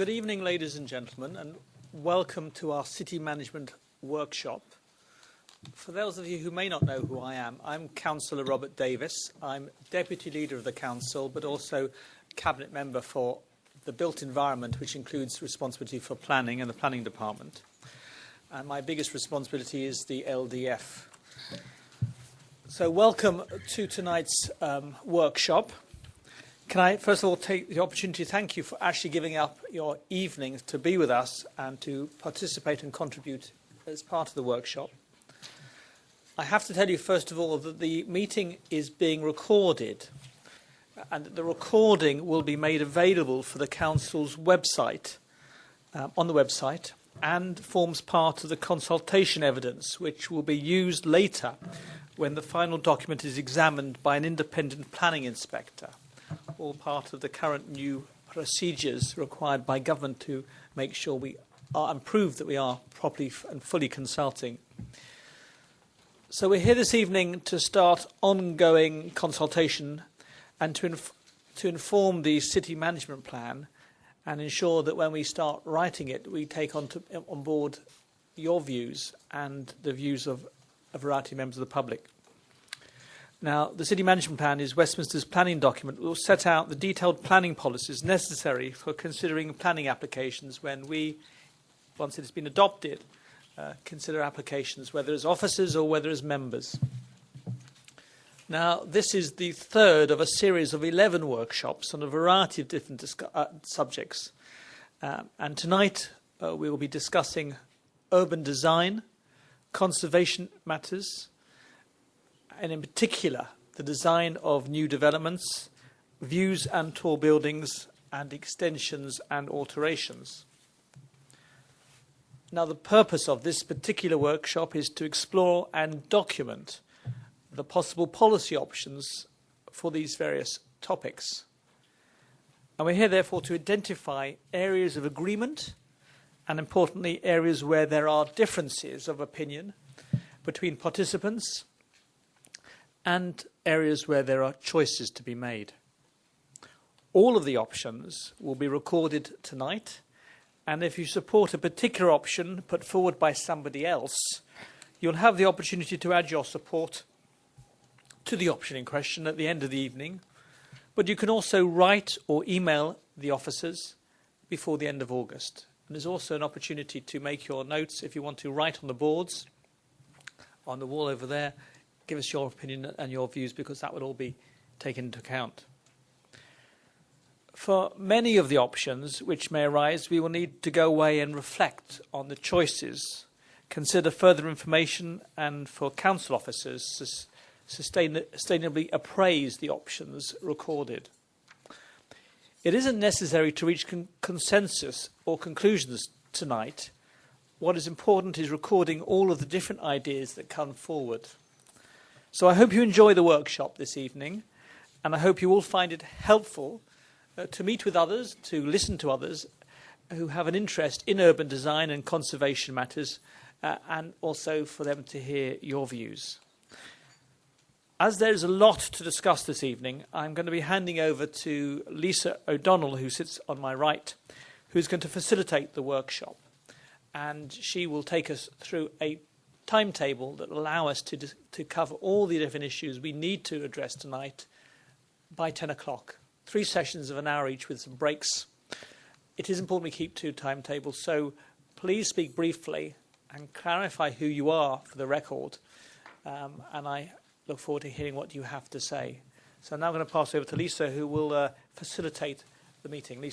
Good evening, ladies and gentlemen, and welcome to our City Management Workshop. For those of you who may not know who I am, I'm Councillor Robert Davis. I'm Deputy Leader of the Council, but also Cabinet Member for the Built Environment, which includes responsibility for planning and the Planning Department. And my biggest responsibility is the LDF. So welcome to tonight's workshop. Can I first of all take the opportunity to thank you for actually giving up your evenings to be with us and to participate and contribute as part of the workshop. I have to tell you first of all that the meeting is being recorded and that the recording will be made available for the Council's website, on the website, and forms part of the consultation evidence which will be used later when the final document is examined by an independent planning inspector. All part of the current new procedures required by government to make sure we are and prove that we are properly and fully consulting. So we're here this evening to start ongoing consultation and to inform the city management plan and ensure that when we start writing it, we take on board your views and the views of a variety of members of the public. Now, the City Management Plan is Westminster's planning document. It will set out the detailed planning policies necessary for considering planning applications when we, once it has been adopted, consider applications, whether as officers or whether as members. Now, this is the third of a series of 11 workshops on a variety of different subjects. And tonight we will be discussing urban design, conservation matters, and in particular, the design of new developments, views and tall buildings, and extensions and alterations. Now, the purpose of this particular workshop is to explore and document the possible policy options for these various topics. And we're here, therefore, to identify areas of agreement and, importantly, areas where there are differences of opinion between participants and areas where there are choices to be made. All of the options will be recorded tonight, and if you support a particular option put forward by somebody else, you'll have the opportunity to add your support to the option in question at the end of the evening, but you can also write or email the officers before the end of August. And there's also an opportunity to make your notes if you want to write on the boards, on the wall over there. Give us your opinion and your views, because that would all be taken into account. For many of the options which may arise, we will need to go away and reflect on the choices, consider further information, and for council officers to sustainably appraise the options recorded. It isn't necessary to reach consensus or conclusions tonight. What is important is recording all of the different ideas that come forward. So I hope you enjoy the workshop this evening, and I hope you all find it helpful to meet with others, to listen to others who have an interest in urban design and conservation matters, and also for them to hear your views. As there's a lot to discuss this evening, I'm going to be handing over to Lisa O'Donnell, who sits on my right, who's going to facilitate the workshop. And she will take us through a timetable that will allow us to cover all the different issues we need to address tonight by 10 o'clock. 3 sessions of an hour each with some breaks. It is important we keep to timetables, so please speak briefly and clarify who you are for the record. And I look forward to hearing what you have to say. So I'm now going to pass over to Lisa, who will facilitate the meeting. Lisa.